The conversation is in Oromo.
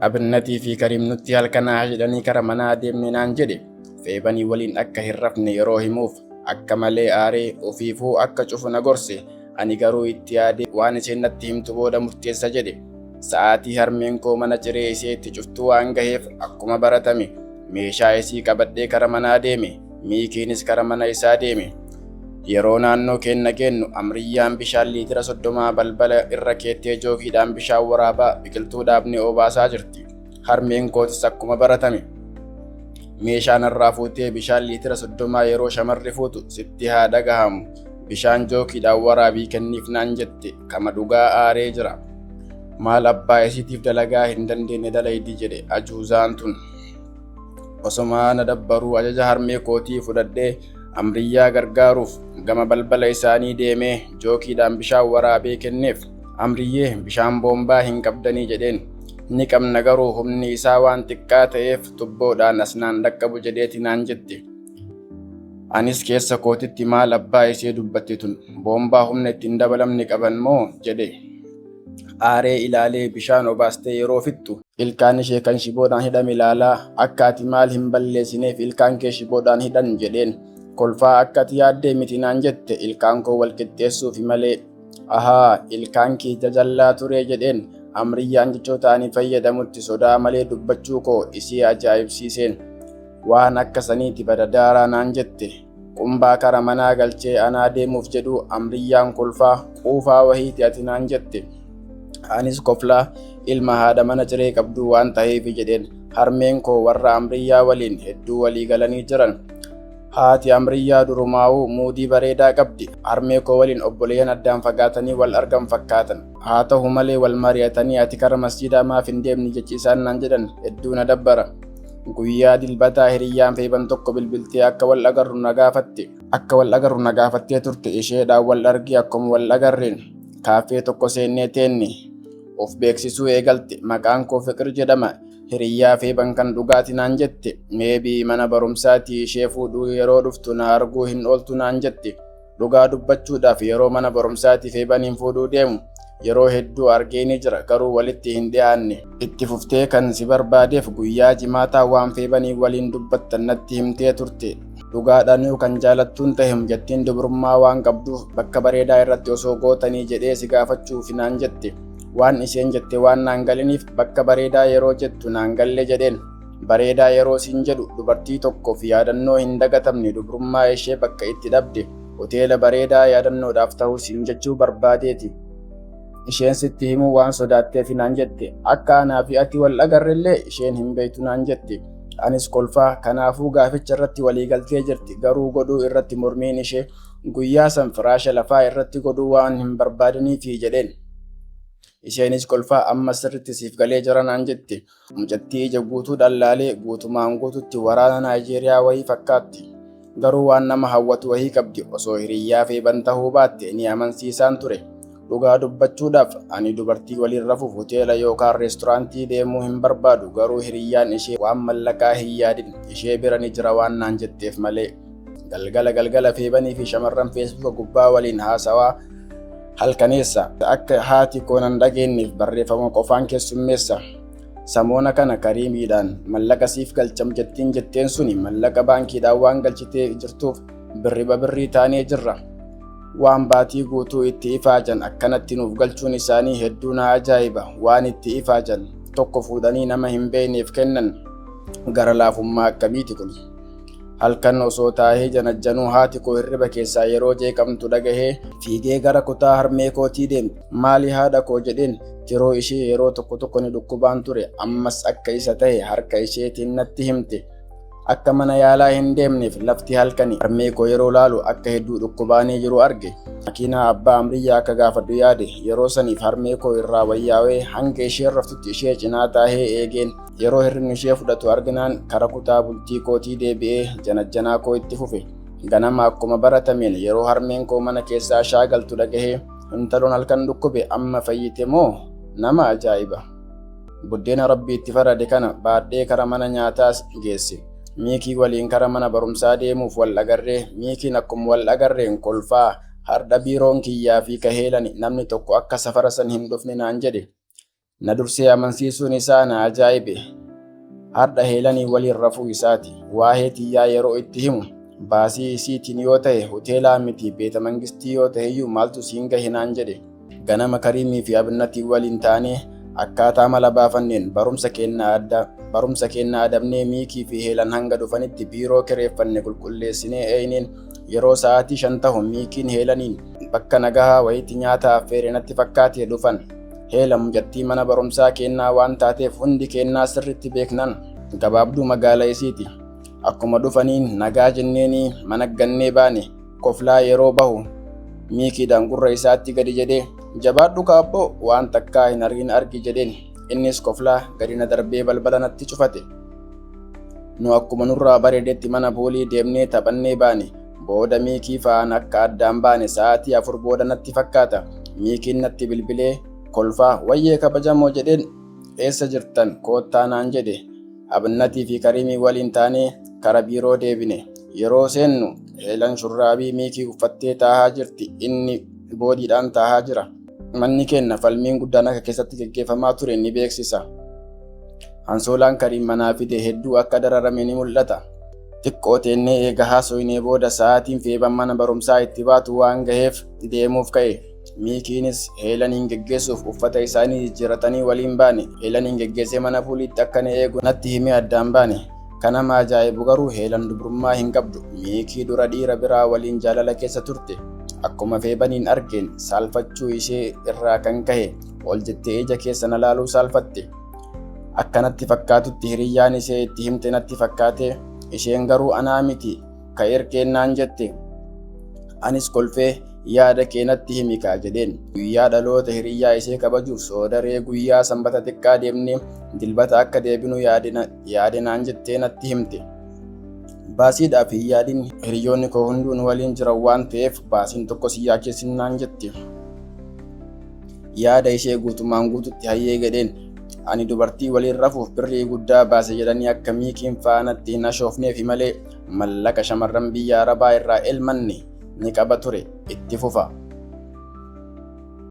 Abinnatii fi Kariim nutti halkanaa jedhanii kara manaa deemne naan jedhe. Feebanii waliin akka hin rafne yeroo himuuf akka malee aaree ofiifuu akka cufu na gorse. Ani garuu itti yaadee waan isheen natti himtu booda murteessa jedhe. Sa'aatii harmeen koo mana ciree ishee itti cuftuu waan gaheef akkuma baratame meeshaa isii qabadhee kara manaa deeme. Miikiinis kara mana isaa deeme. Yeroo naannoo keenya geennu Amriyyaan bishaan liitira 30 balbala irra keettee jookiidhaan bishaan waraabaa biqiltuu dhaabnee obaasaa jirti. Harmeen kootis akkuma baratame meeshaan irraa fuutee bishaan liitira 30 yeroo shamarri fuutu sitti haa dhagahamu. Bishaan jookiidhaan waraabii kenniif naan jette kama dhugaa aaree jira. Maal abbaa isiitiif dalagaa hin dandeenye dalaydi jedhe ajuuzaan tun. Osoma na dabbaruu ajaja harmee kootii fudhadhee Amriyyaa gargaaruuf gama balbala isaanii deemee jookiidhaan bishaan waraabee kenneef. Amriyyee bishaan boombaa hin qabdanii jedheen. Ni qabna garuu humni isaa waan xiqqaa ta'eef tubboodhaan asnaan dhaqqabu jedheeti naan jette. Anis keessa kootitti maal abbaa ishee dubbatte tun boombaa humna ittiin dabalamne qaban moo jedhe. Aaree ilaalee bishaan obaastee yeroo fixxu ilkaan ishee kan shiboodhaan hidhame ilaalaa akka ati maal hin balleessineef ilkaan kee shiboodhaan hidhan jedheen. Kolfaa akka ati yaaddee miti naan jette ilkaan koo wal qixxeessuufi malee. Ahaa ilkaan kee jajallaa ture jedheen. Amriyyaan jechoota ani fayyadamutti sodaa malee dubbachuu koo isii ajaa'ibsiiseen. Waan akka saniiti badadaaraa naan jette. Qumbaa kara manaa galchee anaa deemuuf jedhu Amriyyaan kolfaa quufaa wahiiti ati naan jette. Anis koflaa ilma haadha mana ciree qabduu waan ta'eef jedheen. Harmeen koo warra Amriyyaa waliin hedduu walii galanii jiran. Haati Amriyyaa durumaa'uu muudii bareedaa qabdi. Harmee koo waliin obboleeyyan addaan fagaatanii wal argan fakkaatan. Haa ta'u malee wal mari'atanii ati kara masjiidaa maaf hin deemni jechiisaan naan jedhan hedduu na dabbara. Guyyaa dilbataa hiriyyaan feeban tokko bilbiltee akka wal agarru na gaafatte. Akka wal agarru na gaafattee turte isheedhaan wal argii akkuma wal agarreen kaaffee tokko seennee teenni. Of beeksisuu eegalte maqaan koo Fiqir jedhama. Hiriyyaa feeban kan dhugaati naan jette. Meebii mana barumsaati ishee fuudhuu yeroo dhuftu na arguu hin ooltu naan jette. Dhugaa dubbachuudhaaf yeroo mana barumsaati feebaniin fuudhuu deemu yeroo hedduu argee ni jira garuu walitti hin dhiyaanne. Itti fuftee kan si barbaadeef guyyaa jimaataa waan feebanii waliin dubbattan natti himtee turte. Dhugaadhaanuu kan jaalattuun ta'e jettiin dubrummaa waan qabduuf bakka bareedaa irratti osoo gootanii jedhee si gaafachuuf naan jette. Waan isheen jette waan naan galiniif bakka bareedaa yeroo jettu naan galle jedheen. Bareedaa yeroo siin jedhu dubartii tokkoof yaadannoo hin dagatamne dubrummaa ishee bakka itti dhabde hoteela bareedaa yaadannoodhaaf ta'uu siin jechuu barbaadeeti. Isheen sitti himuu waan sodaatteef naan jette. Akka anaa fi ati wal agarrellee isheen hin beektu naan jette. Anis kolfaa kanaafuu gaaficha irratti walii galtee jirti garuu godhuu irratti mormiin ishee guyyaa san firaasha lafaa irratti godhuu waan hin barbaadaniifi jedheen. Isheenis kolfaa amma sirritti siif galee jira naan jette. Mucattii ija guutuu dhallaalee guutumaan guututti waraana Naayijeeriyaa wayii fakkaatti. Garuu waan nama hawwatu wayii qabdi osoo hiriyyaa feeban tahuu baatte ni amansiisaan ture. Dhugaa dubbachuudhaaf ani dubartii waliin rafuuf hoteela yookaan reesturaantii deemuu hin barbaadu garuu hiriyyaan ishee waan mallaqaa hin yaadin ishee bira ni jira waan naan jetteef malee. Galgala feebanii fi shamarran feesbuuka gubbaa waliin haasawaa halkaneessa akka haati koo nan dhageenyeef barreeffama qofaan keessummeessa. Samoona kana Kariimiidhaan mallaqa siif galcham jetteen suni mallaqa baankiidhaan waan galchitee jirtuuf birrii taanee jirra. Waan baatii guutuu itti ifaajan akkanatti nuuf galchuun isaanii hedduu na ajaa'iba. Waan itti ifaajan tokko fuudhanii nama hin beekneef kennan gara laafummaa akkamiiti kun. Halkan osoo taa'ee janajjanuu haati koo hirriba keessaa yeroo jeeqamtu dhagahee fiigee gara kutaa harmee kootii deemte. Maali haadha koo jedheen. Tiroo ishee yeroo tokko ni dhukkubaan ture ammas akka isa ta'e harka isheetiin natti himte. Akka mana yaalaa hin deemneef lafti halkanii harmee koo yeroo laalu akka hedduu dhukkubaanii jiru arge. Makiinaa abbaa Amriyyaa akka gaafadhu yaade yeroo saniif harmee koo irraa wayyaawee hanga isheen raftutti ishee cinaa taahee eegeen. Yeroo hirribni ishee fudhatu arginaan kara kutaa bultii kootii deebi'ee janajjanaa koo itti fufe. Ganama akkuma baratameen yeroo harmeen koo mana keessaa shaagaltu dhagahee intaloon halkan dhukkube amma fayyite moo nama ajaa'iba. Buddeena rabbii itti farade kana baadhee kara mana nyaataas geesse. Miikii waliin kara mana barumsaa deemuuf wal agarree miikiin akkuma wal agarreen kolfaa harda biiroon kiyyaa fi kaheelani namni tokko akka safara san hin dhufne naan jedhe. Na dursee amansiisuun isaa na ajaa'ibe. Har'a heelanii waliin rafuu isaati. Waa'ee tiyyaa yeroo itti himu baasii isiitiin yoo ta'e hoteelaa miti beeta mangistii yoo ta'e iyyuu maaltu siin gahe naan jedhe. Ganama Kariimii fi Abinnatii waliin taanee akkaataa mala baafanneen barumsa kennaa adabnee Miikii fi Heelan hanga dhufanitti biiroo kireeffanne qulqulleessinee eeyneen yeroo sa'aatii 5 ta'u Miikiin Heelaniin bakka nagahaa wayiitti nyaata affeere natti fakkaatee dhufan. Heelan mucattii mana barumsaa kennaa waan taateef hundi kennaa sirritti beeknan gabaabduu magaalaa isiiti. Akkuma dhufaniin nagaa jenneenii mana gannee baane. Koflaa yeroo bahu Miikiidhaan gurra isaatti gadi jedhee jabaadhu kaabboo waan takkaa hin argin argi jedheen. Innis koflaa gadi na darbee balbala natti cufate. Nu akkuma nurraa bareedetti mana poolii deemnee taphannee baane. Booda Miikii fa'aan akka addaan baane sa'aatii 4 booda natti fakkaata. Miikiin natti bilbilee kolfaa wayyee kabajamoo jedheen eessa jirtan koottaa naan jedhe. Abinnatii fi Kariimii waliin taanee kara biiroo deebine. Yeroo seennu Heelan shurraabii Miikii uffattee taahaa jirti. Inni boodiidhaan taahaa jira. Manni keenya falmiin guddaan akka keessatti gaggeeffamaa ture ni beeksisa. Ansoolaan Kariim manaa fide hedduu akka dararame ni mul'ata. Xiqqoo teennee eega haasoynee booda sa'aatiin feeban mana barumsaa itti baatu waan gaheef deemuuf ka'e. Miikiinis Heelaniin geggeessuuf uffata isaanii jijjiiratanii waliin baane. Heelaniin geggeessee mana puuliitti akka na eegu natti himee addaan baane. Kanama ajaa'ibu garuu Heelan dubrummaa hin qabdu. Miikii dura dhiira biraa waliin jaalala keessa turte. Akkuma feebaniin argeen saalfachuu ishee irraa kan kahe ol jettee ija keessa na laaluu saalfatte. Akkanatti fakkaatutti hiriyyaan ishee itti himte natti fakkaate. Isheen garuu anaa miti ka ergeennaan jette. Anis kolfee yaada kee natti himi kaa jedheen. Guyyaa dhaloota hiriyyaa ishee kabajuuf soodaree guyyaa sanbata xiqqaa deemnee dilbata akka deebinu yaadinaan jettee natti himte. Baasiidhaaf hin yaadin hiriyoonni koo hunduun waliin jiran waan ta'eef baasiin tokko si yaakeessinnaan jetti. Yaada ishee guutumaan guututti hayyee gadheen. Ani dubartii waliin rafuuf birrii guddaa baase jedhanii akka Miikiin faanatti hin ashoofneefi malee mallaqa shamarran biyya Arabaa irraa elmanne ni qaba ture. Itti fufa.